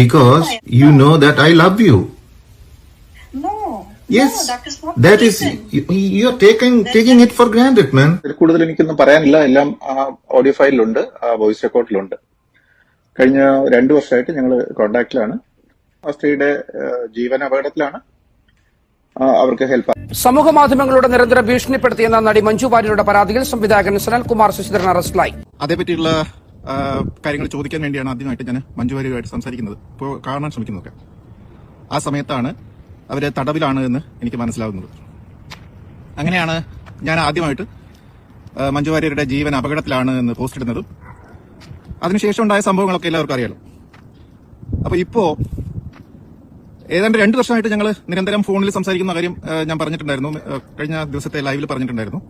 Because you know that I love you. Yes, that is, you are taking it for granted, man. കൂടുതൽ എനിക്കൊന്നും പറയാനില്ല. എല്ലാം ആ audio ഫയലിലുണ്ട്, ആ വോയിസ് റെക്കോർഡിലുണ്ട്. കഴിഞ്ഞ 2 വർഷമായിട്ട് ഞങ്ങൾ കോണ്ടാക്റ്റിലാണ്. ആ സ്ത്രീയുടെ ജീവൻ അപകടത്തിലാണ്. അവർക്ക് ഹെൽപ്പ്. സമൂഹ മാധ്യമങ്ങളുടെ നിരന്തരം ഭീഷണിപ്പെടുത്തിയെന്ന നടി മഞ്ജു വാര്യരുടെ പരാതിയിൽ സംവിധായകൻ സനൽകുമാർ ശശിധരൻ അറസ്റ്റിലായി. അതേപറ്റിയുള്ള കാര്യങ്ങൾ ചോദിക്കാൻ വേണ്ടിയാണ് ആദ്യമായിട്ട് ഞാൻ മഞ്ജു വാര്യരുമായിട്ട് സംസാരിക്കുന്നത്, ഇപ്പോൾ കാണാൻ ശ്രമിക്കുന്നതൊക്കെ. ആ സമയത്താണ് അവര് തടവിലാണ് എന്ന് എനിക്ക് മനസ്സിലാവുന്നത്. അങ്ങനെയാണ് ഞാൻ ആദ്യമായിട്ട് മഞ്ജു വാര്യരുടെ ജീവൻ അപകടത്തിലാണ് എന്ന് പോസ്റ്റ് ഇടുന്നതും അതിനുശേഷം ഉണ്ടായ സംഭവങ്ങളൊക്കെ എല്ലാവർക്കും അറിയാലോ. അപ്പൊ ഇപ്പോ ഏതാണ്ട് 2 വർഷമായിട്ട് ഞങ്ങൾ നിരന്തരം ഫോണിൽ സംസാരിക്കുന്ന കാര്യം ഞാൻ പറഞ്ഞിട്ടുണ്ടായിരുന്നു. കഴിഞ്ഞ ദിവസത്തെ ലൈവിൽ പറഞ്ഞിട്ടുണ്ടായിരുന്നു.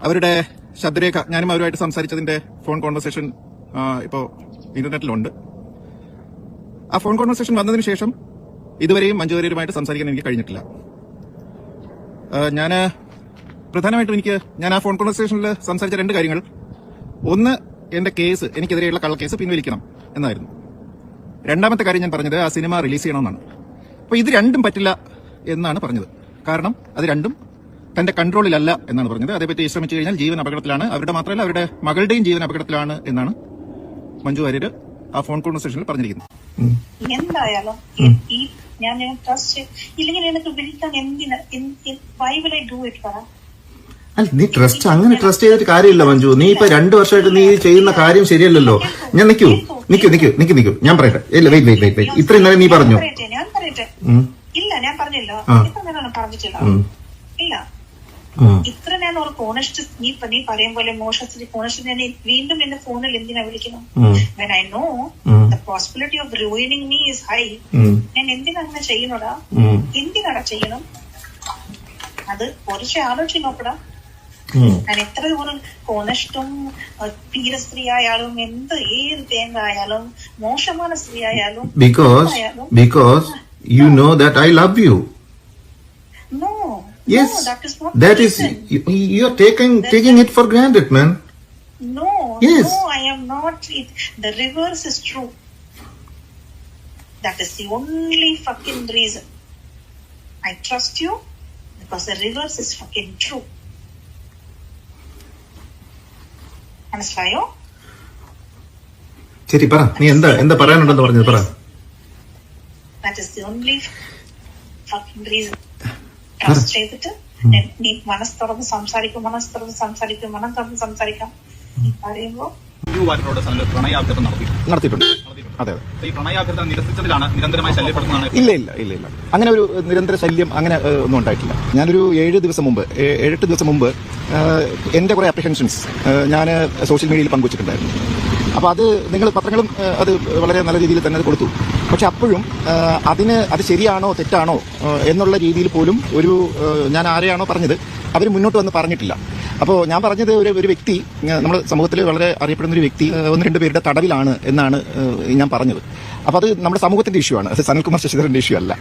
അവരുടെ ശബ്ദരേഖ ഞാനും അവരുമായിട്ട് സംസാരിച്ചതിന്റെ ഫോൺ കോൺവെർസേഷൻ ഇപ്പോ ഇന്റർനെറ്റിലുണ്ട്. ആ ഫോൺ കോൺവെർസേഷൻ വന്നതിന് ശേഷം ഇതുവരെയും മഞ്ജു വാര്യരുമായിട്ട് സംസാരിക്കാൻ എനിക്ക് കഴിഞ്ഞിട്ടില്ല. പ്രധാനമായിട്ടും ഞാൻ ആ ഫോൺ കോൺവെർസേഷനിൽ സംസാരിച്ച 2 കാര്യങ്ങൾ, ഒന്ന് എന്റെ കേസ്, എനിക്കെതിരെയുള്ള കള്ളക്കേസ് പിൻവലിക്കണം എന്നായിരുന്നു. രണ്ടാമത്തെ കാര്യം ഞാൻ പറഞ്ഞത് ആ സിനിമ റിലീസ് ചെയ്യണമെന്നാണ്. അപ്പൊ ഇത് രണ്ടും പറ്റില്ല എന്നാണ് പറഞ്ഞത്. കാരണം അത് രണ്ടും തന്റെ കൺട്രോളിലല്ല എന്നാണ് പറഞ്ഞത്. അതേപറ്റി ശ്രമിച്ചു കഴിഞ്ഞാൽ ജീവൻ അപകടത്തിലാണ്, അവരുടെ മാത്രമല്ല അവരുടെ മകളുടെയും ജീവൻ അപകടത്തിലാണ് എന്നാണ് മഞ്ജു വാര്യർ ആ ഫോൺ കോൺവെർസേഷനിൽ പറഞ്ഞിരിക്കുന്നത്. എന്തായാലും ഞാൻ ട്രസ്റ്റ് ഇല്ലെങ്കിൽ എനിക്ക് വിളിക്കാൻ എന്തിനാ, why will I do it? അല്ല, നീ അങ്ങനെ ട്രസ്റ്റ് ചെയ്തിട്ട് കാര്യമില്ല മഞ്ജു. നീ ഇപ്പൊ 2 വർഷമായിട്ട് നീ ചെയ്യുന്ന കാര്യം ശരിയല്ലല്ലോ. ഞാൻ നിക്കൂ, ഞാൻ പറയട്ടെ. ഇല്ല, വെയിറ്റ്. ഇത്രയും നേരം നീ പറഞ്ഞു. ഞാൻ പറയട്ടെ. ഇല്ല, ഞാൻ പറഞ്ഞില്ല. പറഞ്ഞിട്ടില്ല. ഇല്ല, ഇത്ര ഞാൻ ഒരു കോണസ്റ്റ് നീ പറയും പോലെ മോശത്തിൽ കോണസ്റ്റ് ഞാൻ വീണ്ടും എന്റെ ഫോണിൽ എന്തിനാ വിളിക്കണം? when I know the possibility of ruining me is high, ഞാൻ എന്തിനാ അങ്ങനെ ചെയ്യണോടാ? എന്തിനാടാ ചെയ്യണം? അത് കുറച്ച് ആലോചിച്ച് നോക്കടാ. ഞാൻ എത്ര ദൂരം കോണസ്റ്റും തീര സ്ത്രീ ആയാലും ഏത് തേങ്ങ ആയാലും മോശமான സ്ത്രീ ആയാലും because you know that I love you. No. Yes, no, that is not. That is, you are taking it for granted, man. No, yes. No, I am not. The reverse is true. That is the only fucking reason I trust you, because the reverse is fucking true. മനസ്സിലായോ? ശരി, പറ. നീ എന്താ പറയാനുണ്ടെന്ന് പറഞ്ഞത് പറ. That is the only fucking reason. Trust ചെയ്തിട്ട് നീ മനസ്സ് തുറന്ന് സംസാരിക്കാം. പറയുമ്പോ നടത്തിയിട്ടുണ്ട്. അതെ. ഈ പ്രണയാഭ്യർത്ഥന നിരസിച്ചതിലാണ് നിരന്തരമായി ശല്യപ്പെടുന്നതാണ്. ഇല്ല, അങ്ങനെ ഒരു നിരന്തര ശല്യം അങ്ങനെ ഒന്നും ഉണ്ടായിട്ടില്ല. ഞാനൊരു 7 ദിവസം മുമ്പ് എന്റെ കുറെ അപ്രിഹെൻഷൻസ് ഞാൻ സോഷ്യൽ മീഡിയയിൽ പങ്കുവച്ചിട്ടുണ്ടായിരുന്നു. അപ്പൊ അത് നിങ്ങൾ പത്രങ്ങളും അത് വളരെ നല്ല രീതിയിൽ തന്നെ അത് കൊടുത്തു. പക്ഷെ അപ്പോഴും അത് ശരിയാണോ തെറ്റാണോ എന്നുള്ള രീതിയിൽ പോലും ഞാൻ ആരെയാണോ പറഞ്ഞത് അവർ മുന്നോട്ട് വന്ന് പറഞ്ഞിട്ടില്ല. അപ്പോൾ ഞാൻ പറഞ്ഞത് ഒരു വ്യക്തി, നമ്മുടെ സമൂഹത്തിൽ വളരെ അറിയപ്പെടുന്ന ഒരു വ്യക്തി 1-2 പേരുടെ തടവിലാണ് എന്നാണ് ഞാൻ പറഞ്ഞത്. അപ്പോൾ അത് നമ്മുടെ സമൂഹത്തിന്റെ ഇഷ്യൂ ആണ്, അത് സനൽകുമാർ ശശിധരന്റെ ഇഷ്യൂ അല്ല.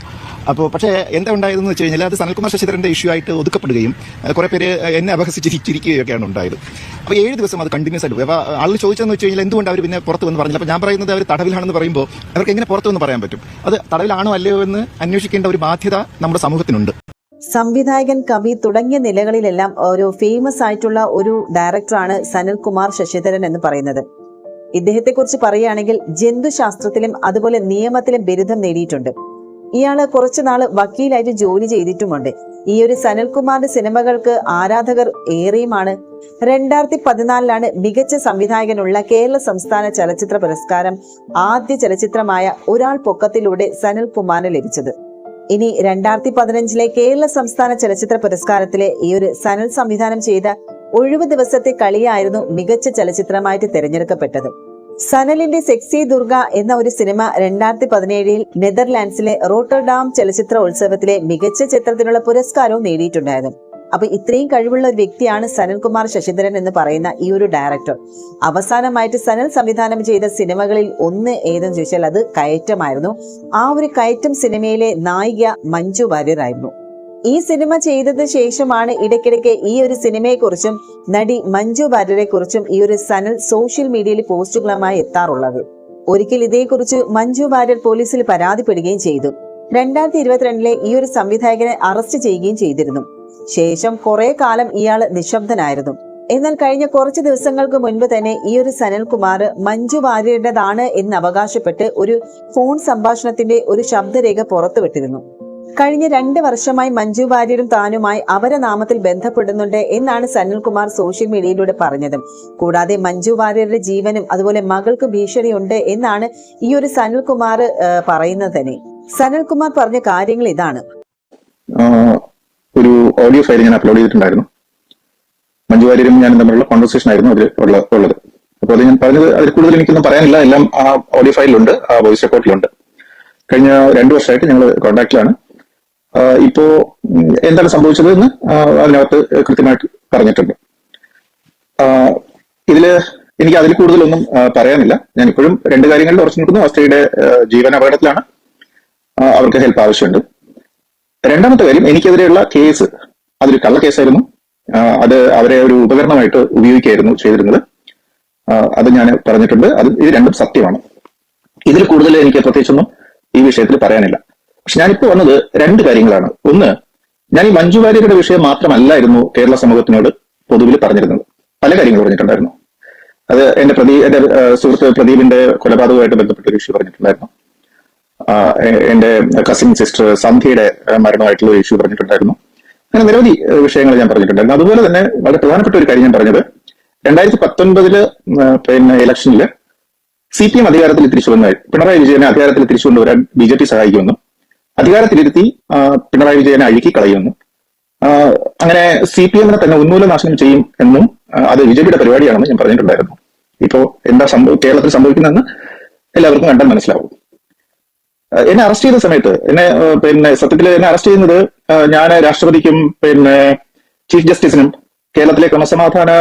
അപ്പോൾ പക്ഷേ എന്താ ഉണ്ടായതെന്ന് വെച്ച് കഴിഞ്ഞാൽ അത് സനൽകുമാർ ശശിധരന്റെ ഇഷ്യൂ ആയിട്ട് ഒതുക്കപ്പെടുകയും കുറെ പേര് എന്നെ അപഹസിച്ചിരിക്കുകയൊക്കെയാണ് ഉണ്ടായത്. അപ്പോൾ 7 ദിവസം അത് കണ്ടിന്യൂസ് ആയിട്ട്. അപ്പോൾ ആൾ ചോദിച്ചതെന്ന് വെച്ച് കഴിഞ്ഞാൽ എന്തുകൊണ്ട് അവർ പിന്നെ പുറത്ത് വന്ന് പറഞ്ഞില്ല. അപ്പോൾ ഞാൻ പറയുന്നത് അവർ തടവിലാണെന്ന് പറയുമ്പോൾ അവർക്ക് എങ്ങനെ പുറത്തു വന്ന് പറയാൻ പറ്റും? അത് തടവിലാണോ അല്ലയോ എന്ന് അന്വേഷിക്കേണ്ട ഒരു ബാധ്യത നമ്മുടെ സമൂഹത്തിനുണ്ട്. സംവിധായകൻ, കവി തുടങ്ങിയ നിലകളിലെല്ലാം ഒരു ഫേമസ് ആയിട്ടുള്ള ഒരു ഡയറക്ടറാണ് സനൽകുമാർ ശശിധരൻ എന്ന് പറയുന്നത്. ഇദ്ദേഹത്തെക്കുറിച്ച് പറയുകയാണെങ്കിൽ ജന്തുശാസ്ത്രത്തിലും അതുപോലെ നിയമത്തിലും ബിരുദം നേടിയിട്ടുണ്ട്. ഇയാള് കുറച്ചുനാള് വക്കീലായിട്ട് ജോലി ചെയ്തിട്ടുമുണ്ട്. ഈ ഒരു സനൽകുമാറിന്റെ സിനിമകൾക്ക് ആരാധകർ ഏറെയുമാണ്. 2014 മികച്ച സംവിധായകനുള്ള കേരള സംസ്ഥാന ചലച്ചിത്ര പുരസ്കാരം ആദ്യ ചലച്ചിത്രമായ ഒരാൾ പൊക്കത്തിലൂടെ സനൽകുമാറിന് ലഭിച്ചത്. ഇനി 2015 കേരള സംസ്ഥാന ചലച്ചിത്ര പുരസ്കാരത്തിലെ ഈ ഒരു സനൽ സംവിധാനം ചെയ്ത ഒഴിവ് ദിവസത്തെ കളിയായിരുന്നു മികച്ച ചലച്ചിത്രമായിട്ട് തിരഞ്ഞെടുക്കപ്പെട്ടത്. സനലിന്റെ സെക്സി ദുർഗ എന്ന ഒരു സിനിമ 2017 നെതർലാൻഡ്സിലെ റോട്ടർഡാം ചലച്ചിത്ര ഉത്സവത്തിലെ മികച്ച ചിത്രത്തിനുള്ള പുരസ്കാരവും നേടിയിട്ടുണ്ടായിരുന്നു. അപ്പൊ ഇത്രയും കഴിവുള്ള ഒരു വ്യക്തിയാണ് സനൽകുമാർ ശശിധരൻ എന്ന് പറയുന്ന ഈ ഒരു ഡയറക്ടർ. അവസാനമായിട്ട് സനൽ സംവിധാനം ചെയ്ത സിനിമകളിൽ ഒന്ന് ഏതെന്ന് ചോദിച്ചാൽ അത് കയറ്റമായിരുന്നു. ആ ഒരു കയറ്റം സിനിമയിലെ നായിക മഞ്ജു വാര്യരായിരുന്നു. ഈ സിനിമ ചെയ്തതിന് ശേഷമാണ് ഇടയ്ക്കിടയ്ക്ക് ഈ ഒരു സിനിമയെക്കുറിച്ചും നടി മഞ്ജു വാര്യരെ കുറിച്ചും ഈ ഒരു സനൽ സോഷ്യൽ മീഡിയയിൽ പോസ്റ്റുകളുമായി എത്താറുള്ളത്. ഒരിക്കൽ ഇതേക്കുറിച്ച് മഞ്ജു വാര്യർ പോലീസിൽ പരാതിപ്പെടുകയും ചെയ്തു. 2022 ഈ ഒരു സംവിധായകനെ അറസ്റ്റ് ചെയ്യുകയും ചെയ്തിരുന്നു. ശേഷം കുറെ കാലം ഇയാൾ നിശബ്ദനായിരുന്നു. എന്നാൽ കഴിഞ്ഞ കുറച്ച് ദിവസങ്ങൾക്ക് മുൻപ് തന്നെ ഈ ഒരു സനൽകുമാർ മഞ്ജു വാര്യരുടേതാണ് എന്ന് അവകാശപ്പെട്ട് ഒരു ഫോൺ സംഭാഷണത്തിന്റെ ഒരു ശബ്ദരേഖ പുറത്തുവിട്ടിരുന്നു. കഴിഞ്ഞ 2 വർഷമായി മഞ്ജു വാര്യരും താനുമായി അവരെ നാമത്തിൽ ബന്ധപ്പെടുന്നുണ്ട് എന്നാണ് സനൽകുമാർ സോഷ്യൽ മീഡിയയിലൂടെ പറഞ്ഞത്. കൂടാതെ മഞ്ജു വാര്യരുടെ ജീവനും അതുപോലെ മകൾക്ക് ഭീഷണിയുണ്ട് എന്നാണ് ഈ ഒരു സനൽകുമാർ പറയുന്നത് തന്നെ. സനൽകുമാർ പറഞ്ഞ കാര്യങ്ങൾ ഇതാണ്. ഒരു ഓഡിയോ ഫയൽ ഞാൻ അപ്ലോഡ് ചെയ്തിട്ടുണ്ടായിരുന്നു. മഞ്ജു വാര്യരും ഞാനും തമ്മിലുള്ള കോൺവെർസേഷൻ ആയിരുന്നു അതിൽ ഉള്ളത്. അപ്പോൾ അത് ഞാൻ പറഞ്ഞത് അതിൽ കൂടുതൽ എനിക്കൊന്നും പറയാനില്ല. എല്ലാം ആ ഓഡിയോ ഫയലിലുണ്ട്, ആ വോയിസ് റെക്കോർഡിലുണ്ട്. കഴിഞ്ഞ 2 വർഷമായിട്ട് ഞങ്ങൾ കോൺടാക്റ്റിലാണ്. ഇപ്പോ എന്താണ് സംഭവിച്ചത് എന്ന് അതിനകത്ത് കൃത്യമായിട്ട് പറഞ്ഞിട്ടുണ്ട്. ഇതില് എനിക്ക് അതിൽ കൂടുതലൊന്നും പറയാനില്ല. ഞാൻ ഇപ്പോഴും 2 കാര്യങ്ങളിൽ ഉറച്ചു നിൽക്കുന്നു. ആ സ്ത്രീയുടെ ജീവൻ അപകടത്തിലാണ്, അവർക്ക് ഹെൽപ്പ് ആവശ്യമുണ്ട്. രണ്ടാമത്തെ കാര്യം, എനിക്കെതിരെയുള്ള കേസ് അതൊരു കള്ള കേസായിരുന്നു. അത് അവരെ ഒരു ഉപകരണമായിട്ട് ഉപയോഗിക്കുകയായിരുന്നു ചെയ്തിരുന്നത്. അത് ഞാൻ പറഞ്ഞിട്ടുണ്ട്. ഇത് രണ്ടും സത്യമാണ്. ഇതിൽ കൂടുതൽ എനിക്ക് പ്രത്യേകിച്ചൊന്നും ഈ വിഷയത്തിൽ പറയാനില്ല. പക്ഷെ ഞാനിപ്പോ വന്നത് 2 കാര്യങ്ങളാണ്. ഒന്ന്, ഞാൻ ഈ മഞ്ജു വാര്യരുടെ വിഷയം മാത്രമല്ലായിരുന്നു കേരള സമൂഹത്തിനോട് പൊതുവിൽ പറഞ്ഞിരുന്നത്. പല കാര്യങ്ങൾ പറഞ്ഞിട്ടുണ്ടായിരുന്നു. അത് എന്റെ സുഹൃത്ത് പ്രദീപിന്റെ കൊലപാതകവുമായിട്ട് ബന്ധപ്പെട്ട ഒരു ഇഷ്യൂ പറഞ്ഞിട്ടുണ്ടായിരുന്നു. എന്റെ കസിൻ സിസ്റ്റർ സന്ധ്യയുടെ മരണമായിട്ടുള്ള ഒരു ഇഷ്യൂ പറഞ്ഞിട്ടുണ്ടായിരുന്നു. അങ്ങനെ നിരവധി വിഷയങ്ങൾ ഞാൻ പറഞ്ഞിട്ടുണ്ടായിരുന്നു. അതുപോലെ തന്നെ വളരെ പ്രധാനപ്പെട്ട ഒരു കാര്യം ഞാൻ പറഞ്ഞത്, 2019 ഇലക്ഷനിൽ CPM അധികാരത്തിൽ തിരിച്ചു വന്ന പിണറായി വിജയനെ അധികാരത്തിൽ തിരിച്ചു കൊണ്ടുവരാൻ BJP സഹായിക്കുമെന്നും അധികാരത്തിലിരുത്തി പിണറായി വിജയനെ അഴുക്കി കളയുമെന്നും അങ്ങനെ CPM തന്നെ ഉന്മൂലനാശനം ചെയ്യും എന്നും അത് BJPയുടെ പരിപാടിയാണെന്ന് ഞാൻ പറഞ്ഞിട്ടുണ്ടായിരുന്നു. ഇപ്പോ എന്താ കേരളത്തിൽ സംഭവിക്കുന്നതെന്ന് എല്ലാവർക്കും കണ്ടാൽ മനസ്സിലാവും. എന്നെ അറസ്റ്റ് ചെയ്ത സമയത്ത് സത്യത്തിൽ എന്നെ അറസ്റ്റ് ചെയ്യുന്നത് ഞാൻ രാഷ്ട്രപതിക്കും ചീഫ് ജസ്റ്റിസിനും കേരളത്തിലെ ക്രമസമാധാന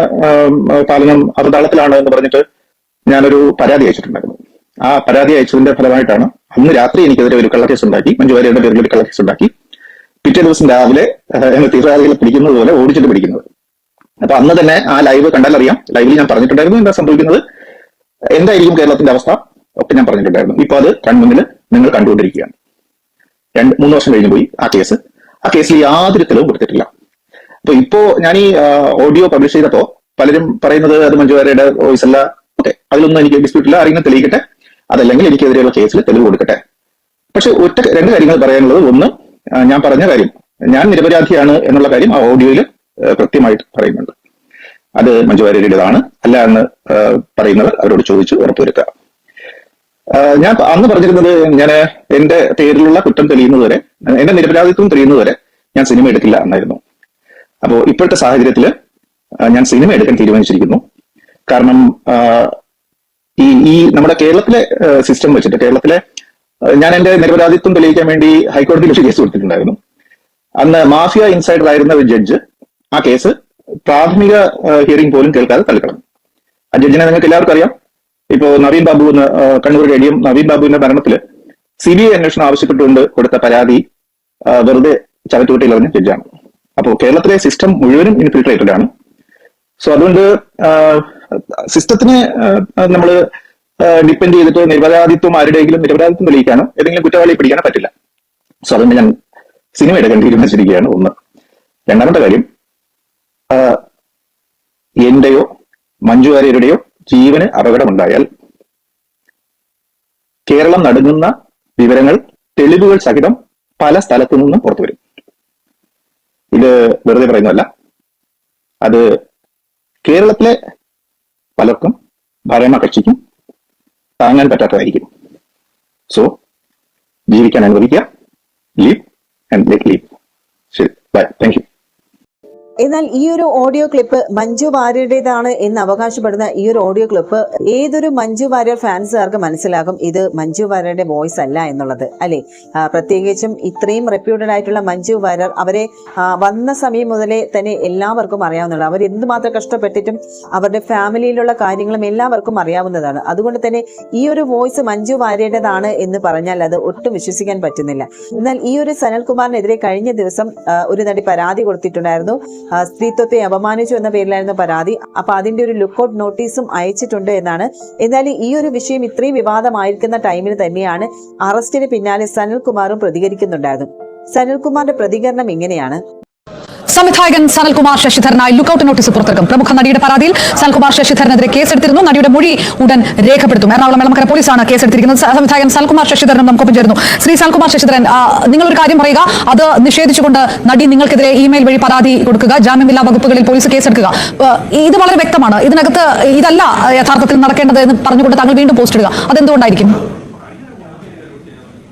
പാലനം അവതാളത്തിലാണ് എന്ന് പറഞ്ഞിട്ട് ഞാനൊരു പരാതി അയച്ചിട്ടുണ്ടായിരുന്നു. ആ പരാതി അയച്ചതിന്റെ ഫലമായിട്ടാണ് അന്ന് രാത്രി എനിക്കെതിരെ ഒരു കള്ളക്കേസ് ഉണ്ടാക്കി, മഞ്ജു വാര്യരുടെ പേരിൽ ഒരു കള്ളക്കേസ് ഉണ്ടാക്കി. പിറ്റേ ദിവസം രാവിലെ തീവ്രവാദികളെ പിടിക്കുന്നത് പോലെ ഓടിച്ചിട്ട് പിടിക്കുന്നത്. അപ്പൊ അന്ന് തന്നെ ആ ലൈവ് കണ്ടാലറിയാം. ലൈവിൽ ഞാൻ പറഞ്ഞിട്ടുണ്ടായിരുന്നു എന്താ സംഭവിക്കുന്നത്, എന്തായിരിക്കും കേരളത്തിന്റെ അവസ്ഥ ഒക്കെ ഞാൻ പറഞ്ഞിട്ടുണ്ടായിരുന്നു. ഇപ്പൊ അത് കൺമുന്നിൽ നിങ്ങൾ കണ്ടുകൊണ്ടിരിക്കുകയാണ്. 2-3 വർഷം കഴിഞ്ഞു പോയി ആ കേസ്. ആ കേസിൽ യാതൊരു തെളിവും കൊടുത്തിട്ടില്ല. അപ്പൊ ഇപ്പോ ഞാൻ ഈ ഓഡിയോ പബ്ലിഷ് ചെയ്തപ്പോ പലരും പറയുന്നത് അത് മഞ്ജു വാര്യരുടെ വോയിസ് അല്ല. ഓക്കെ, അതിലൊന്നും എനിക്ക് ഡിസ്പ്യൂട്ട് ഇല്ല. ആരെങ്കിലും തെളിയിക്കട്ടെ, അതല്ലെങ്കിൽ എനിക്കെതിരെയുള്ള കേസിൽ തെളിവ് കൊടുക്കട്ടെ. പക്ഷെ 2 കാര്യങ്ങൾ പറയാനുള്ളത്. ഒന്ന്, ഞാൻ പറഞ്ഞ കാര്യം, ഞാൻ നിരപരാധിയാണ് എന്നുള്ള കാര്യം ആ ഓഡിയോയിൽ കൃത്യമായിട്ട് പറയുന്നുണ്ട്. അത് മഞ്ജു വാര്യരുടേതാണ് അല്ല എന്ന് പറയുന്നത് അവരോട് ചോദിച്ചു ഉറപ്പുവരുത്തുക. ഞാൻ അന്ന് പറഞ്ഞിരുന്നത്, ഞാൻ എന്റെ പേരിലുള്ള കുറ്റം തെളിയുന്നതുവരെ, എന്റെ നിരപരാധിത്വം തെളിയുന്നതുവരെ ഞാൻ സിനിമ എടുക്കില്ല എന്നായിരുന്നു. അപ്പോ ഇപ്പോഴത്തെ സാഹചര്യത്തിൽ ഞാൻ സിനിമ എടുക്കാൻ തീരുമാനിച്ചിരിക്കുന്നു. കാരണം ഈ നമ്മുടെ കേരളത്തിലെ സിസ്റ്റം വെച്ചിട്ട്, കേരളത്തിലെ ഞാൻ എന്റെ നിരപരാധിത്വം തെളിയിക്കാൻ വേണ്ടി ഹൈക്കോടതിയിൽ ഒരു കേസ് കൊടുത്തിട്ടുണ്ടായിരുന്നു. അന്ന് മാഫിയ ഇൻസൈഡർ ആയിരുന്ന ഒരു ജഡ്ജ് ആ കേസ് പ്രാഥമിക ഹിയറിംഗ് പോലും കേൾക്കാതെ തള്ളിക്കളഞ്ഞു. ആ ജഡ്ജിനെ നിങ്ങൾക്ക് എല്ലാവർക്കും അറിയാം. ഇപ്പോ നവീൻ ബാബു എന്ന് കണ്ണൂർ KDM നവീൻ ബാബുവിന്റെ മരണത്തിൽ CBI അന്വേഷണം ആവശ്യപ്പെട്ടുകൊണ്ട് കൊടുത്ത പരാതി വെറുതെ ചവറ്റുകുട്ടിയിൽ എറിഞ്ഞ ജഡ്ജാണ്. അപ്പോൾ കേരളത്തിലെ സിസ്റ്റം മുഴുവനും ഇൻഫിൽട്രേറ്റഡ് ആണ്. സോ അതുകൊണ്ട് സിസ്റ്റത്തിനെ നമ്മൾ ഡിപ്പെൻഡ് ചെയ്തിട്ട് നിരപരാധിത്വം ആരുടെയെങ്കിലും നിരപരാധിത്വം തെളിയിക്കാനോ ഏതെങ്കിലും കുറ്റവാളിയെ പിടിക്കാനോ പറ്റില്ല. സോ അതുകൊണ്ട് ഞാൻ സിനിമ എടുക്കാൻ തീരുമാനിച്ചിരിക്കുകയാണ്. ഒന്ന്. രണ്ടാമത്തെ കാര്യം, എന്റെയോ മഞ്ജു വാര്യരുടെയോ ജീവന് അപകടമുണ്ടായാൽ കേരളം നടുങ്ങുന്ന വിവരങ്ങൾ തെളിവുകൾ സഹിതം പല സ്ഥലത്തു നിന്നും പുറത്തു വരും. ഇത് വെറുതെ പറയുന്നതല്ല. അത് കേരളത്തിലെ പലർക്കും ഭരണ കക്ഷിക്കും താങ്ങാൻ പറ്റാത്തതായിരിക്കും. സോ ജീവിക്കാൻ അനുവദിക്കുക. Leave and let leave. ശരി, ബൈ, താങ്ക് യു. എന്നാൽ ഈ ഒരു ഓഡിയോ ക്ലിപ്പ് മഞ്ജു വാര്യരുടേതാണ് എന്ന് അവകാശപ്പെടുന്ന ഈ ഒരു ഓഡിയോ ക്ലിപ്പ് ഏതൊരു മഞ്ജു വാര്യർ ഫാൻസുകാർക്ക് മനസ്സിലാകും ഇത് മഞ്ജു വാര്യരുടെ വോയിസ് അല്ല എന്നുള്ളത്, അല്ലെ? പ്രത്യേകിച്ചും ഇത്രയും റെപ്യൂട്ടഡ് ആയിട്ടുള്ള മഞ്ജു വാര്യർ, അവരെ വന്ന സമയം മുതലേ തന്നെ എല്ലാവർക്കും അറിയാവുന്നതാണ്. അവർ എന്തുമാത്രം കഷ്ടപ്പെട്ടിട്ടും അവരുടെ ഫാമിലിയിലുള്ള കാര്യങ്ങളും എല്ലാവർക്കും അറിയാവുന്നതാണ്. അതുകൊണ്ട് തന്നെ ഈ ഒരു വോയിസ് മഞ്ജു വാര്യരുടേതാണ് എന്ന് പറഞ്ഞാൽ അത് ഒട്ടും വിശ്വസിക്കാൻ പറ്റുന്നില്ല. എന്നാൽ ഈ ഒരു സനൽകുമാറിനെതിരെ കഴിഞ്ഞ ദിവസം ഒരു നടി പരാതി കൊടുത്തിട്ടുണ്ടായിരുന്നു. സ്ത്രീത്വത്തെ അപമാനിച്ചു എന്ന പേരിലായിരുന്നു പരാതി. അപ്പൊ അതിന്റെ ഒരു ലുക്കൌട്ട് നോട്ടീസും അയച്ചിട്ടുണ്ട് എന്നാണ്. എന്നാലും ഈ ഒരു വിഷയം ഇത്രയും വിവാദമായിരിക്കുന്ന ടൈമിൽ തന്നെയാണ് അറസ്റ്റിന് പിന്നാലെ സനൽകുമാറും പ്രതികരിക്കുന്നുണ്ടായിരുന്നു. സനൽകുമാറിന്റെ പ്രതികരണം ഇങ്ങനെയാണ്. സംവിധായകൻ സനൽകുമാർ ശശിധരനായി ലുക്കൌട്ട് നോട്ടീസ് പുറത്തിറക്കും. പ്രമുഖ നടിയുടെ പരാതിയിൽ സനൽകുമാർ ശശിധരനെതിരെ കേസെടുത്തിരുന്നു. നടിയുടെ മൊഴി ഉടൻ രേഖപ്പെടുത്തും. എറണാകുളം എളമക്കര പോലീസാണ് കേസെടുത്തിരിക്കുന്നത്. സംവിധായകൻ സനൽകുമാർ ശശിധരനും നമുക്കൊപ്പം ചേരുന്നു. ശ്രീ സനൽകുമാർ ശശിധരൻ, നിങ്ങളൊരു കാര്യം പറയുക, അത് നിഷേധിച്ചുകൊണ്ട് നടി നിങ്ങൾക്കെതിരെ ഇമെയിൽ വഴി പരാതി കൊടുക്കുക, ജാമ്യമില്ലാ വകുപ്പുകളിൽ പോലീസ് കേസെടുക്കുക, ഇത് വളരെ വ്യക്തമാണ്. ഇതിനകത്ത് ഇതല്ല യഥാർത്ഥത്തിൽ നടക്കേണ്ടത് എന്ന് പറഞ്ഞുകൊണ്ട് താങ്കൾ വീണ്ടും പോസ്റ്റ് ഇടുക, അതെന്തുകൊണ്ടായിരിക്കും?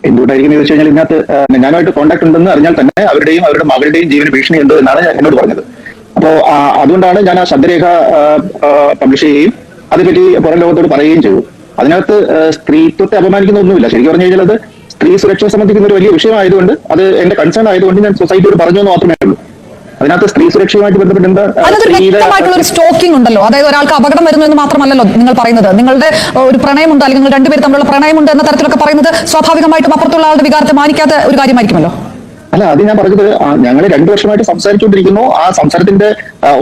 എന്തുകൊണ്ടായിരിക്കും ചോദിച്ചു കഴിഞ്ഞാൽ ഇതിനകത്ത് ഞാനുമായിട്ട് കോൺടാക്ട് ഉണ്ടെന്ന് അറിഞ്ഞാൽ തന്നെ അവരുടെയും അവരുടെ മകളുടെയും ജീവന് ഭീഷണി ഉണ്ട് എന്നാണ് എന്നോട് പറഞ്ഞത്. അപ്പോ അതുകൊണ്ടാണ് ഞാൻ ആ ശബ്ദരേഖ പബ്ലിഷ് ചെയ്യുകയും അതേപറ്റി പുറം ലോകത്തോട് പറയുകയും ചെയ്തു. അതിനകത്ത് സ്ത്രീത്വത്തെ അപമാനിക്കുന്ന ഒന്നുമില്ല. ശരിക്കും പറഞ്ഞു കഴിഞ്ഞാൽ അത് സ്ത്രീ സുരക്ഷയെ സംബന്ധിക്കുന്ന ഒരു വലിയ വിഷയമായതുകൊണ്ട് അത് എന്റെ കൺസേൺ ആയതുകൊണ്ട് ഞാൻ സൊസൈറ്റിയോട് പറഞ്ഞു എന്ന് മാത്രമേ ഉള്ളൂ. അതിനകത്ത് സ്ത്രീ സുരക്ഷയുമായിട്ട് ബന്ധപ്പെട്ട് വ്യക്തമായിട്ടുള്ള ഒരു സ്റ്റോക്കിംഗ് ഉണ്ടല്ലോ. അതായത് ഒരാൾക്ക് അപകടം വരുന്നു എന്ന് മാത്രമല്ലല്ലോ നിങ്ങൾ പറയുന്നത്. നിങ്ങളുടെ ഒരു പ്രണയമുണ്ട്, അല്ലെങ്കിൽ നിങ്ങൾ രണ്ടുപേരും തമ്മിലുള്ള പ്രണയമുണ്ട് എന്ന തരത്തിലൊക്കെ പറയുന്നത് സ്വാഭാവികമായിട്ടും അപ്പുറത്തുള്ള ആളുടെ വികാരത്തെ മാനിക്കാത്ത ഒരു കാര്യമായിരിക്കുമല്ലോ. അല്ല, അത് ഞാൻ പറഞ്ഞത് ഞങ്ങൾ 2 വർഷമായിട്ട് സംസാരിച്ചുകൊണ്ടിരിക്കുന്നു. ആ സംസാരത്തിന്റെ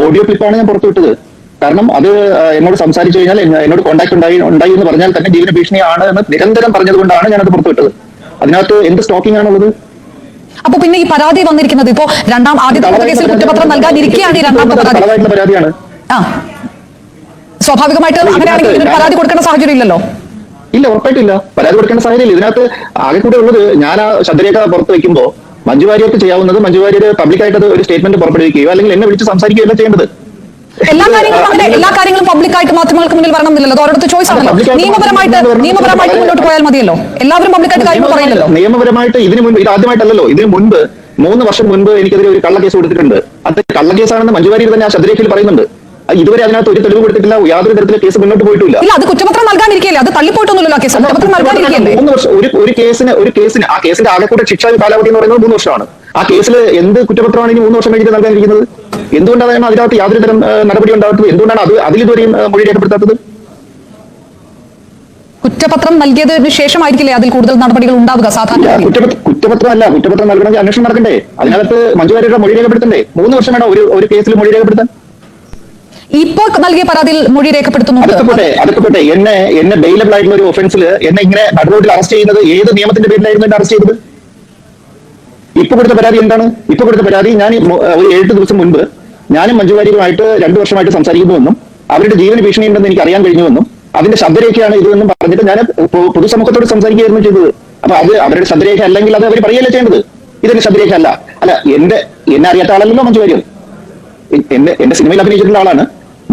ഓഡിയോ ക്ലിപ്പാണ് ഞാൻ പുറത്തുവിട്ടത്. കാരണം അത് എന്നോട് സംസാരിച്ചു കഴിഞ്ഞാൽ എന്നോട് കോൺടാക്ട് ഉണ്ടായി എന്ന് പറഞ്ഞാൽ തന്നെ ജീവന ഭീഷണിയാണ് എന്ന് നിരന്തരം പറഞ്ഞതുകൊണ്ടാണ് ഞാനത് പുറത്തുവിട്ടത്. അതിനകത്ത് എന്ത് സ്റ്റോക്കിംഗ് ആണുള്ളത്? അപ്പൊ പിന്നെ ഈ പരാതി വന്നിരിക്കുന്നത് ഇപ്പോ ആദ്യത്തെ കേസിൽ കുറ്റപത്രം നൽകാനിരിക്കുകയാണ് ഈ രണ്ടാമത്തെ പരാതിയാണ്. സ്വാഭാവികമായിട്ട് അങ്ങനെയാണെങ്കിൽ പരാതി കൊടുക്കേണ്ട സാഹചര്യം ഇല്ലല്ലോ. ഇല്ല, ഉറപ്പായിട്ടില്ല, പരാതി കൊടുക്കേണ്ട സാഹചര്യം ഇല്ല. ഇതിനകത്ത് ആകെ കൂടെ ഉള്ളത് ഞാൻ ആ ശബ്ദരേഖ പുറത്ത് വെക്കുമ്പോൾ മഞ്ജു വാര്യർക്ക് ചെയ്യാവുന്നത് മഞ്ജു വാര്യർ പബ്ലിക്കായിട്ട് ഒരു സ്റ്റേറ്റ്മെന്റ് പുറപ്പെടുവിക്കുകയോ അല്ലെങ്കിൽ എന്നെ വിളിച്ച് സംസാരിക്കുകയല്ല ചെയ്യേണ്ടത്. എല്ലാ കാര്യങ്ങളും പബ്ലിക്കായിട്ട് മാധ്യമങ്ങൾക്ക് മുന്നിൽ വരണമെന്നില്ലല്ലോ. അത് ഓരോരുത്തർ ചോയ്സ് ആണല്ലോ. നിയമപരമായിട്ട് മുന്നോട്ട് പോയാൽ മതിയല്ലോ. എല്ലാവരും പബ്ലിക്കായിട്ട് കാര്യങ്ങൾ പറയില്ലല്ലോ. നിയമപരമായിട്ട് ഇത് ആദ്യമായിട്ടല്ലോ. ഇതിന് മുൻപ് 3 വർഷം മുൻപ് എനിക്കെതിരെ ഒരു കള്ളക്കേസ് കൊടുത്തിട്ടുണ്ട്. അത് കള്ളക്കേസാണെന്ന് മഞ്ജു വാര്യർ തന്നെ ആ ശബ്ദരേഖയിൽ പറയുന്നുണ്ട്. ഇതുവരെ അതിനകത്ത് ഒരു തെളിവ് കൊടുത്തിട്ടില്ല. യാതൊരു തരത്തിലെ കേസ് മുന്നോട്ട് പോയിട്ടില്ല. അത് കുറ്റപത്രം നൽകാനിരിക്കില്ല, അത് തള്ളിപ്പോയിട്ടൊന്നുമില്ലല്ലോ. കേസ് കുറ്റപത്രം നൽകാനിരിക്കില്ലേ? 3 വർഷം ഒരു കേസിന് ആ കേസിന്റെ ആകെക്കൂടെ ശിക്ഷാ കാലാവധി എന്ന് പറയുന്നത് 3 വർഷമാണ്. ആ കേസിൽ എന്ത് കുറ്റപത്രമാണ് ഇനി 3 വർഷം കഴിഞ്ഞിട്ട് നൽകാനിരിക്കുന്നത്? എന്തുകൊണ്ടാണ് അതിനകത്ത് യാതൊരു തരം നടപടി ഉണ്ടാകാത്തത്? എന്തുകൊണ്ടാണ് അതിലിതുവരെയും മൊഴി രേഖപ്പെടുത്താത്തത്? കുറ്റപത്രം നൽകിയതിനു ശേഷമായിരിക്കില്ലേ അതിൽ കൂടുതൽ നടപടികൾ ഉണ്ടാവുക സാധാരണ? കുറ്റപത്രമല്ല, കുറ്റപത്രം നൽകണമെങ്കിൽ അന്വേഷണം നടക്കണ്ടേ? അതിനകത്ത് മഞ്ജു വാര്യരുടെ മൊഴി രേഖപ്പെടുത്തണ്ടേ? 3 വർഷം വേണം ഒരു കേസിൽ മൊഴി രേഖപ്പെടുത്താൻ. ഇപ്പോൾ നൽകിയ പരാതിയിൽ മൊഴി രേഖപ്പെടുത്തുന്നു. അതൊക്കെ പോട്ടെ. എന്നെ ബെയിലബിൾ ആയിട്ടുള്ള ഒരു ഒഫൻസിൽ എന്നെ ഇങ്ങനെ നടുറോഡിൽ അറസ്റ്റ് ചെയ്യുന്നത് ഏത് നിയമത്തിന്റെ പേരിലായിരുന്നു എന്നെ അറസ്റ്റ് ചെയ്തത്? ഇപ്പൊ കൊടുത്ത പരാതി എന്താണ്? ഇപ്പൊ കൊടുത്ത പരാതി ഞാൻ ഒരു 7 ദിവസം മുൻപ് ഞാനും മഞ്ജു വാര്യരുമായിട്ട് 2 വർഷമായിട്ട് സംസാരിക്കുന്നുവെന്നും അവരുടെ ജീവന ഭീഷണി ഉണ്ടെന്ന് എനിക്ക് അറിയാൻ കഴിഞ്ഞുവെന്നും അതിന്റെ ശബ്ദരേഖയാണ് ഇതെന്നും പറഞ്ഞിട്ട് ഞാൻ പൊതുസമൂഹത്തോട് സംസാരിക്കുകയായിരുന്നു ചെയ്തത്. അപ്പൊ അത് അവരുടെ ശബ്ദരേഖ അല്ലെങ്കിൽ അത് അവർ പറയല്ലേ ചെയ്യേണ്ടത്? ഇതെന്റെ ശബ്ദരേഖ അല്ല. എന്നെ അറിയാത്ത ആളല്ലല്ലോ മഞ്ജു വാര്യർ. എന്റെ സിനിമയിൽ അഭിനയിച്ചിട്ടുള്ള ആളാണ്.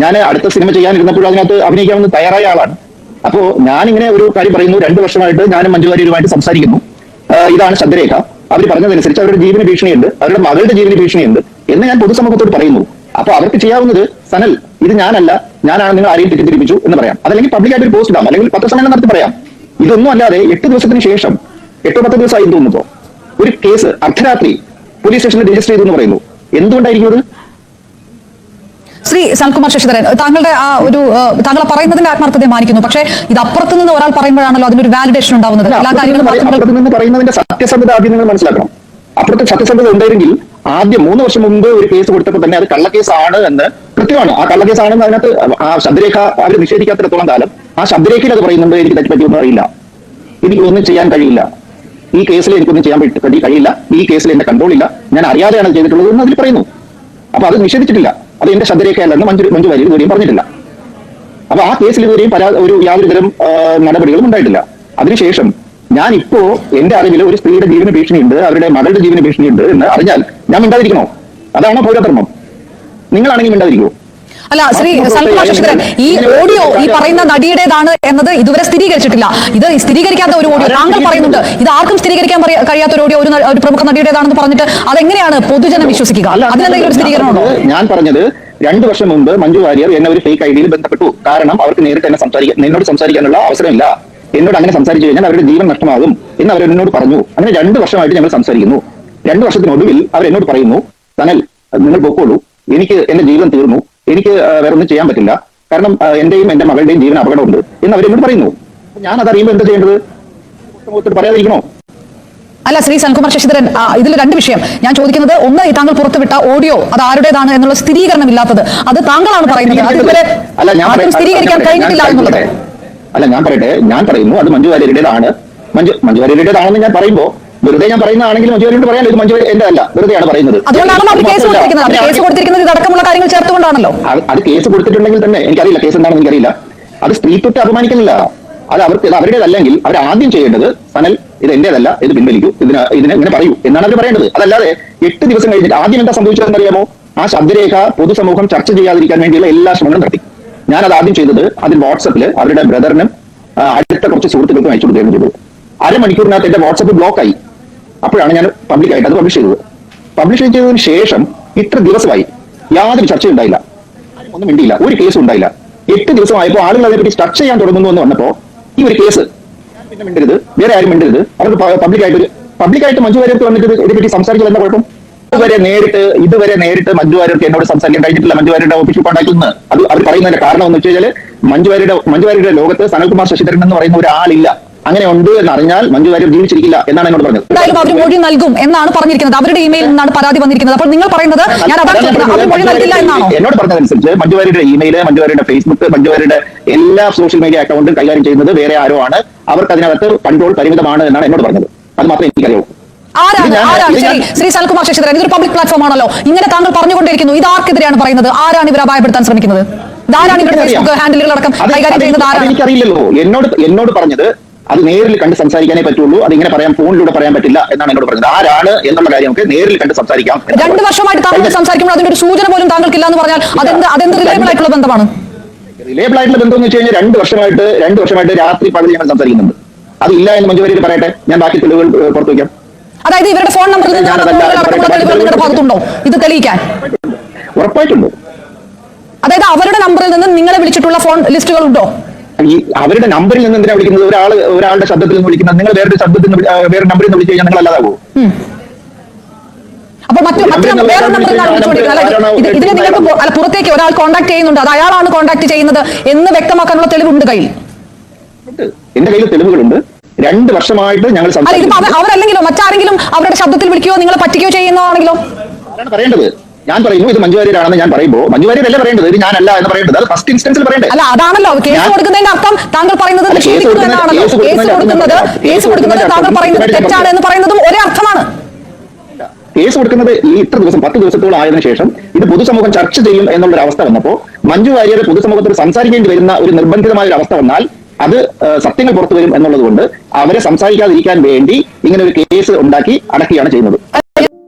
ഞാൻ അടുത്ത സിനിമ ചെയ്യാനിരുന്നപ്പോഴും അതിനകത്ത് അഭിനയിക്കാമെന്ന് തയ്യാറായ ആളാണ്. അപ്പോ ഞാനിങ്ങനെ ഒരു കാര്യം പറയുന്നു, 2 വർഷമായിട്ട് ഞാനും മഞ്ജു വാര്യരുമായിട്ട് സംസാരിക്കുന്നു, ഇതാണ് ശബ്ദരേഖ, അവർ പറഞ്ഞതനുസരിച്ച് അവരുടെ ജീവന ഭീഷണിയുണ്ട്, അവരുടെ മകളുടെ ജീവന ഭീഷണിയുണ്ട് എന്ന് ഞാൻ പൊതുസമൂഹത്തോട് പറയുന്നു. അപ്പൊ അവർക്ക് ചെയ്യാവുന്നത് സനൽ ഇത് ഞാനാണ് നിങ്ങൾ ആരെയും തെറ്റിദ്ധരിപ്പിച്ചു എന്ന് പറയാം. അതല്ലെങ്കിൽ പബ്ലിക്കായിട്ട് ഒരു പോസ്റ്റ് ഇടാം, അല്ലെങ്കിൽ പത്രസമ്മേളനം നടത്തി പറയാം. ഇതൊന്നും അല്ലാതെ 8 ദിവസത്തിന് ശേഷം 8-10 ദിവസമായി തോന്നുമ്പോ ഒരു കേസ് അർദ്ധരാത്രി പോലീസ് സ്റ്റേഷനിൽ രജിസ്റ്റർ ചെയ്തു എന്ന് പറയുന്നു. എന്തുകൊണ്ടായിരിക്കും അത്? ശ്രീ സനൽകുമാർ ശശിധരൻ, താങ്കൾ പറയുന്നതിന്റെ ആത്മാർത്ഥതയെ മാനിക്കുന്നു. പക്ഷേ ഇത് അപ്പുറത്ത് നിന്ന് ഒരാൾ പറയുമ്പോഴാണല്ലോ അതിനൊരു വാലിഡേഷൻ ഉണ്ടാവുന്നത്. അപ്പുറത്ത് നിന്ന് പറയുന്നതിന്റെ സത്യസന്ധത ആദ്യം നിങ്ങൾ മനസ്സിലാക്കണം. അപ്പുറത്തെ സത്യസന്ധത ഉണ്ടായിരുന്നെങ്കിൽ ആദ്യം 3 വർഷം മുമ്പ് ഒരു കേസ് കൊടുത്തപ്പോൾ തന്നെ അത് കള്ളക്കേസാണ് എന്ന് കൃത്യമാണ്. ആ കള്ളക്കേസാണെന്ന് അതിനകത്ത് ആ ശബ്ദരേഖ അവർ നിഷേധിക്കാത്തിടത്തോളം കാലം ആ ശബ്ദരേഖയിൽ അത് പറയുന്നുണ്ട് എനിക്ക് തെറ്റുപറ്റിയൊന്നും അറിയില്ല, എനിക്കൊന്നും ചെയ്യാൻ കഴിയില്ല, ഈ കേസിൽ എനിക്കൊന്നും ചെയ്യാൻ കഴിയില്ല, ഈ കേസിൽ എന്റെ കൺട്രോൾ ഇല്ല, ഞാൻ അറിയാതെയാണ് അത് ചെയ്തിട്ടുള്ളത് എന്ന് അതിൽ പറയുന്നു. അപ്പൊ അത് നിഷേധിച്ചിട്ടില്ല. അത് എന്റെ ശബ്ദരേഖയല്ലെന്ന് മഞ്ജു വാര്യർ ഇതുവരെയും പറഞ്ഞിട്ടില്ല. അപ്പൊ ആ കേസിൽ ഇതുവരെയും യാതൊരു തരം നടപടികളും ഉണ്ടായിട്ടില്ല. അതിനുശേഷം ഞാൻ ഇപ്പോ എന്റെ അറിവിൽ ഒരു സ്ത്രീയുടെ ജീവന ഭീഷണിയുണ്ട്, അവരുടെ മകളുടെ ജീവന ഭീഷണിയുണ്ട് എന്ന് അറിഞ്ഞാൽ ഞാൻ മിണ്ടാതിരിക്കണോ? അതാണോ പൗരധർമ്മം? നിങ്ങളാണെങ്കിൽ മിണ്ടാതിരിക്കുമോ? അല്ല ശ്രീ സനൽകുമാർ ശശിധരൻ, ഈ ഓഡിയോ ഈ പറയുന്ന നടിയുടേതാണ് എന്നത് ഇതുവരെ സ്ഥിരീകരിച്ചിട്ടില്ല. ഇത് സ്ഥിരീകരിക്കാത്ത ഒരു ഓഡിയോ താങ്കൾ പറയുന്നുണ്ട്. ഇത് ആർക്കും സ്ഥിരീകരിക്കാൻ കഴിയാത്ത ഒരു ഓഡിയോ ഒരു പ്രമുഖ നടിയുടേതാണെന്ന് പറഞ്ഞിട്ട് അതെങ്ങനെയാണ് പൊതുജനം വിശ്വസിക്കുക? അതിനെന്തെങ്കിലും ഒരു സ്ഥിരീകരണമുണ്ടോ? ഞാൻ പറഞ്ഞത് 2 വർഷം മുമ്പ് മഞ്ജു വാര്യർ എന്നെ ഒരു ഫേക്ക് ഐഡിയിൽ ബന്ധപ്പെട്ടു. കാരണം അവർക്ക് നേരിട്ട് എന്നോട് സംസാരിക്കാനുള്ള അവസരമില്ല, എന്നോട് അങ്ങനെ സംസാരിച്ചു കഴിഞ്ഞാൽ അവരുടെ ജീവൻ നഷ്ടമാകും എന്ന് അവർ എന്നോട് പറഞ്ഞു. അങ്ങനെ 2 വർഷമായിട്ട് ഞങ്ങൾ സംസാരിക്കുന്നു. 2 വർഷത്തിനൊടുവിൽ അവർ എന്നോട് പറയുന്നു, സനൽ നിങ്ങൾ പൊക്കോളൂ, എനിക്ക് എന്റെ ജീവൻ തീർന്നു, എനിക്ക് വേറെ ഒന്നും ചെയ്യാൻ പറ്റില്ല, കാരണം എന്റെയും എന്റെ മകളുടെയും ജീവൻ അപകടമുണ്ട് എന്ന് അവരെന്നോട് പറയുന്നു. ഞാൻ അതറിയുമ്പോൾ എന്താ ചെയ്യേണ്ടത്? പറയാതിരിക്കണോ? അല്ല, ശ്രീ സനൽകുമാർ ശശിധരൻ, ഇതിൽ രണ്ട് വിഷയം ഞാൻ ചോദിക്കുന്നത്. ഒന്ന്, ഈ താങ്കൾ പുറത്തുവിട്ട ഓഡിയോ അത് ആരുടേതാണ് എന്നുള്ള സ്ഥിരീകരണമില്ലാത്തത്, അത് താങ്കളാണ് പറയുന്നത്. അതുവരെ ആർക്കും സ്ഥിരീകരിക്കാൻ കഴിഞ്ഞിട്ടില്ല എന്നുള്ളത്. അല്ല, ഞാൻ പറയട്ടെ, ഞാൻ പറയുന്നു അത് മഞ്ജു വാര്യരുടേതാണ്. മഞ്ജു വാര്യരുടേതാണെന്ന് ഞാൻ പറയുമ്പോൾ വെറുതെ ഞാൻ പറയുന്നതാണെങ്കിൽ മഞ്ജു വാര്യരോട് പറയാൻ ഇത് മഞ്ജു എന്റെ അല്ല, വെറുതെയാണ് പറയുന്നത്. അതുകൊണ്ടാണ് അവർ കേസ് കൊടുത്തിരിക്കുന്നത്. കേസ് കൊടുത്തിരിക്കുന്നത് ഇതടക്കമുള്ള കാര്യങ്ങൾ ചേർത്തുകൊണ്ടാണല്ലോ. അത് കേസ് കൊടുത്തിട്ടുണ്ടെങ്കിൽ തന്നെ എനിക്കറിയില്ല, കേസ് എന്താണെന്ന് എനിക്കറിയില്ല. അത് സ്ത്രീത്വത്തെ അപമാനിക്കുന്നില്ല. അത് അവരുടേതല്ലെങ്കിൽ അവർ ആദ്യം ചെയ്യേണ്ടത് സനൽ ഇത് എന്റേതല്ല, ഇത് പിൻവലിക്കൂ, ഇതിനെ ഇങ്ങനെ പറയൂ എന്നാണ് അവർ പറയേണ്ടത്. അതല്ലാതെ 8 ദിവസം കഴിഞ്ഞിട്ട് ആദ്യം എന്താ സംഭവിച്ചതെന്ന് അറിയാമോ? ആ ശബ്ദരേഖ പൊതുസമൂഹം ചർച്ച ചെയ്യാതിരിക്കാൻ വേണ്ടിയുള്ള എല്ലാ ശ്രമങ്ങളും നടത്തി. ഞാനത് ആദ്യം ചെയ്തത് അതിൽ വാട്സപ്പിൽ അവരുടെ ബ്രദറിനും അടുത്ത കുറച്ച് സുഹൃത്തുക്കൾക്കും അയച്ചു കൊടുക്കുകയാണ് ചെയ്തത്. അരമണിക്കൂറിനകത്ത് എന്റെ വാട്സപ്പ് ബ്ലോക്ക് ആയി. അപ്പോഴാണ് ഞാൻ പബ്ലിക്കായിട്ട് അത് പബ്ലിഷ് ചെയ്തത്. പബ്ലിഷ് ചെയ്തതിന് ശേഷം ഇത്ര ദിവസമായി യാതൊരു ചർച്ചയും ഉണ്ടായില്ല, ഒന്നും മിണ്ടിയില്ല, ഒരു കേസും ഉണ്ടായില്ല. 8 ദിവസമായപ്പോൾ ആളുകൾ അതിനെപ്പറ്റി ചർച്ച ചെയ്യാൻ തുടങ്ങുന്നു എന്ന് വന്നപ്പോ ഈ ഒരു കേസ് പിന്നെ മിണ്ടരുത്, വേറെ ആരും മിണ്ടരുത്, അവർക്ക് പബ്ലിക്കായിട്ട് മഞ്ജു വാര്യർക്ക് വന്നിട്ട് ഇതിനെപ്പറ്റി സംസാരിക്കാൻ എന്താ കുഴപ്പം? ഇതുവരെ നേരിട്ട് മഞ്ജു വാര്യർക്ക് എന്നോട് സംസാരിക്കാൻ കഴിഞ്ഞിട്ടില്ല. മഞ്ജു വാര്യരുടെ ഒഫീഷ്യൽ കോൺടാക്റ്റിൽ നിന്ന് അത് അവർ പറയുന്നതിന്റെ കാരണം എന്ന് വെച്ച് കഴിഞ്ഞാൽ മഞ്ജു വാര്യരുടെ ലോകത്ത് സനൽകുമാർ ശശിധരൻ എന്ന് പറയുന്ന ഒരാളില്ല. അങ്ങനെ ഉണ്ട് എന്നറിഞ്ഞാൽ മഞ്ജു വാര്യർ ജീവിച്ചിരിക്കില്ല എന്നാണ് എന്നോട് പറഞ്ഞത്. എന്തായാലും അവർ മൊഴി നൽകും എന്നാണ് പറഞ്ഞിരിക്കുന്നത്. അവരുടെ ഇമെയിൽ നിന്നാണ് പരാതി വന്നിരിക്കുന്നത്. അപ്പോൾ നിങ്ങൾ പറയുന്നത് ഞാൻ അവർ മൊഴി നൽകില്ല എന്നാണോ? എന്നോട് പറഞ്ഞതനുസരിച്ച് മഞ്ജു വാര്യരുടെ ഇമെയിൽ, മഞ്ജു വാര്യരുടെ ഫേസ്ബുക്ക്, മഞ്ജു വാര്യരുടെ എല്ലാ സോഷ്യൽ മീഡിയ അക്കൗണ്ടും കൈകാര്യം ചെയ്യുന്നത് വേറെ ആരോ ആണ്. അവർക്ക് അതിനകത്ത് കൺട്രോൾ പരിമിതമാണ് എന്നാണ് എന്നോട് പറഞ്ഞത്. അത് മാത്രമേ എനിക്കറിയാവൂ. ആരാണ് ശ്രീ സനൽകുമാർ ശശിധരൻ? ഇതൊരു പബ്ലിക് പ്ലാറ്റ്ഫോം ആണല്ലോ. ഇങ്ങനെ താങ്കൾ പറഞ്ഞുകൊണ്ടിരിക്കുന്നു. ഇത് ആർക്കെതിരെയാണ് പറയുന്നത്? ആരാണ് ഇവരെ അപായപ്പെടുത്താൻ ശ്രമിക്കുന്നത്? ഇതാരാണ് ഇവരുടെ ഫേസ്ബുക്ക് ഹാൻഡിലുകൾ അടക്കം കൈകാര്യം ചെയ്യുന്നത്? ആരാണ്? എനിക്കറിയില്ലല്ലോ. എന്നോട് പറഞ്ഞത് അത് നേരിൽ കണ്ട് സംസാരിക്കാനേ പറ്റുള്ളൂ, അതിങ്ങനെ പറയാൻ ഫോണിലൂടെ പറയാൻ പറ്റില്ല എന്നാണ് എന്നോട് പറഞ്ഞത്. ആരാണ് എന്നുള്ള കാര്യം നമുക്ക് നേരിൽ കണ്ട് സംസാരിക്കാം. 2 വർഷമായിട്ട് താങ്കൾ സംസാരിക്കുമ്പോൾ അതിന്റെ ഒരു സൂചന പോലും താങ്കൾക്കില്ല എന്ന് പറഞ്ഞാൽ അതെന്ത് റിലേബിൾ ആയിട്ടുള്ള ബന്ധമാണ്? റിലേബിൾ ആയിട്ടുള്ള ബന്ധം എന്ന് വെച്ച് കഴിഞ്ഞാൽ 2 വർഷമായിട്ട് രാത്രി പകൽ ഞങ്ങൾ സംസാരിക്കുന്നുണ്ട്. അത് ഇല്ല എന്ന് മഞ്ജു വാര്യർ പറയട്ടെ, ഞാൻ ബാക്കി തെളിവുകൾ പുറത്തു വയ്ക്കാം. അതായത് ഇവരുടെ ഫോൺ നമ്പറിൽ നിങ്ങളുടെ ഭാഗത്തുണ്ടോ ഇത് തെളിയിക്കാൻ? ഉറപ്പായിട്ടുണ്ട്. അതായത് അവരുടെ നമ്പറിൽ നിന്ന് നിങ്ങളെ വിളിച്ചിട്ടുള്ള ഫോൺ ലിസ്റ്റുകൾ ഉണ്ടോ? ഈ അവരുടെ നമ്പറിൽ നിന്ന് എന്തിനാ വിളിക്കുന്നത്? ഒരാളുടെ ശബ്ദത്തിൽ നിന്ന് വിളിക്കുന്നത്, നിങ്ങൾ വേറെ ശബ്ദത്തിൽ വേറെ നമ്പറിൽ നിന്ന് വിളിച്ചു കഴിഞ്ഞാൽ നിങ്ങൾ അല്ലാതാവോ? അപ്പൊ വേറെ നമ്പറിലാണ് വിളിച്ചുകൊണ്ടിരിക്കുന്നത്. ഇതിന് നിങ്ങൾക്ക് പുറത്തേക്ക് ഒരാൾ കോൺടാക്ട് ചെയ്യുന്നുണ്ട്, അത് അയാളാണ് കോൺടാക്ട് ചെയ്യുന്നത് എന്ന് വ്യക്തമാക്കാനുള്ള തെളിവുണ്ട് കയ്യിൽ? എന്റെ കയ്യിൽ തെളിവുകളുണ്ട്. 2 വർഷമായിട്ട് ഞങ്ങൾ അവരല്ലെങ്കിലോ മറ്റാരെങ്കിലും അവരുടെ ശബ്ദത്തിൽ വിളിക്കുകയോ നിങ്ങളെ പറ്റിക്കുകയോ ചെയ്യുന്നതാണെങ്കിലോ? ആരാണ് പറയേണ്ടത്? ഞാൻ പറയുന്നു ഇത് മഞ്ജു വാര്യരാണെന്ന്. ഞാൻ പറയുമ്പോൾ മഞ്ജു വാര്യരല്ല പറയേണ്ടത്, ഇത് ഞാനല്ല എന്ന് പറയേണ്ടത്. അത് ഫസ്റ്റ് ഇൻസ്റ്റൻസിൽ പറയേണ്ടത്. അല്ല, അതാണല്ലോ കേസ് കൊടുക്കുന്നതിന്റെ അർത്ഥം. താങ്കൾ പറയുന്നത് കേസ് കൊടുക്കുന്നത് താങ്കൾ പറയുന്നത് തെറ്റാണ് എന്ന് പറയുന്നതും ഒരേ അർത്ഥമാണ്. കേസ് കൊടുക്കുന്നത് ഈ ഇത്ര ദിവസം 10 ദിവസത്തോളം ആയതിനു ശേഷം ഇത് പൊതുസമൂഹം ചർച്ച ചെയ്യും എന്നുള്ളൊരു അവസ്ഥ വന്നപ്പോൾ മഞ്ജു വാര്യർ പൊതുസമൂഹത്തിൽ സംസാരിക്കേണ്ടി വരുന്ന ഒരു നിർബന്ധിതമായ ഒരു അവസ്ഥ വന്നാൽ അത് സത്യങ്ങൾ പുറത്തു വരും എന്നുള്ളത് കൊണ്ട് അവരെ സംസാരിക്കാതിരിക്കാൻ വേണ്ടി ഇങ്ങനെ ഒരു കേസ് ഉണ്ടാക്കി അടക്കുകയാണ് ചെയ്യുന്നത്.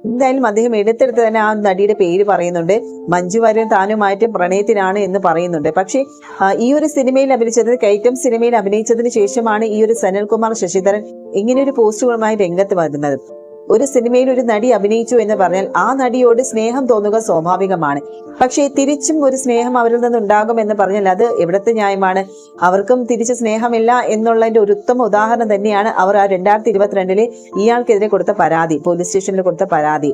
എന്തായാലും അദ്ദേഹം എടുത്തെടുത്ത് തന്നെ ആ നടിയുടെ പേര് പറയുന്നുണ്ട്. മഞ്ജു വാര്യർ താനുമായിട്ട് പ്രണയത്തിനാണ് എന്ന് പറയുന്നുണ്ട്. പക്ഷേ ഈ ഒരു സിനിമയിൽ അഭിനയിച്ചത്, കയറ്റം സിനിമയിൽ അഭിനയിച്ചതിന് ശേഷമാണ് ഈ ഒരു സനൽകുമാർ ശശിധരൻ ഇങ്ങനെ ഒരു പോസ്റ്റുകളുമായി രംഗത്ത് വരുന്നത്. ഒരു സിനിമയിൽ ഒരു നടി അഭിനയിച്ചു എന്ന് പറഞ്ഞാൽ ആ നടിയോട് സ്നേഹം തോന്നുക സ്വാഭാവികമാണ്. പക്ഷേ തിരിച്ചും ഒരു സ്നേഹം അവരിൽ നിന്നുണ്ടാകും എന്ന് പറഞ്ഞാൽ അത് എവിടത്തെ ന്യായമാണ്? അവർക്കും തിരിച്ച് സ്നേഹമില്ല എന്നുള്ളതിന്റെ ഒരു ഉത്തമ ഉദാഹരണം തന്നെയാണ് അവർ ആ 2022 ഇയാൾക്കെതിരെ കൊടുത്ത പരാതി, പോലീസ് സ്റ്റേഷനിൽ കൊടുത്ത പരാതി.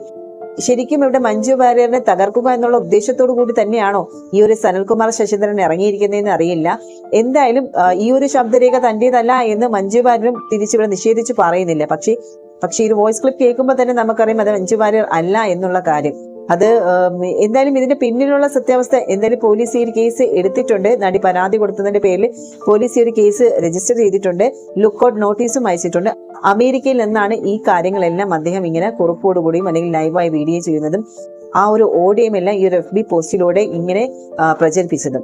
ശരിക്കും ഇവിടെ മഞ്ജു വാര്യറിനെ തകർക്കുക എന്നുള്ള ഉദ്ദേശത്തോടു കൂടി തന്നെയാണോ ഈ ഒരു സനൽകുമാർ ശശിധരൻ ഇറങ്ങിയിരിക്കുന്നതെന്ന് അറിയില്ല. എന്തായാലും ഈ ഒരു ശബ്ദരേഖ തന്റേതല്ല എന്ന് മഞ്ജു വാര്യരും തിരിച്ചിവിടെ നിഷേധിച്ച് പറയുന്നില്ല. പക്ഷേ ഈ ഒരു വോയിസ് ക്ലിപ്പ് കേൾക്കുമ്പോൾ തന്നെ നമുക്കറിയാം അത് മഞ്ജു വാര്യർ അല്ല എന്നുള്ള കാര്യം. അത് എന്തായാലും ഇതിന്റെ പിന്നിലുള്ള സത്യാവസ്ഥ എന്തായാലും പോലീസ് ഈ ഒരു കേസ് എടുത്തിട്ടുണ്ട്. നടി പരാതി കൊടുത്തതിന്റെ പേരിൽ പോലീസ് ഈ ഒരു കേസ് രജിസ്റ്റർ ചെയ്തിട്ടുണ്ട്. ലുക്കൌട്ട് നോട്ടീസും അയച്ചിട്ടുണ്ട്. അമേരിക്കയിൽ നിന്നാണ് ഈ കാര്യങ്ങളെല്ലാം അദ്ദേഹം ഇങ്ങനെ കുറിപ്പോടുകൂടിയും അല്ലെങ്കിൽ ലൈവായി വീഡിയോ ചെയ്യുന്നതും ആ ഒരു ഓഡിയോയും എല്ലാം ഈ ഒരു FB പോസ്റ്റിലൂടെ ഇങ്ങനെ പ്രചരിപ്പിച്ചതും.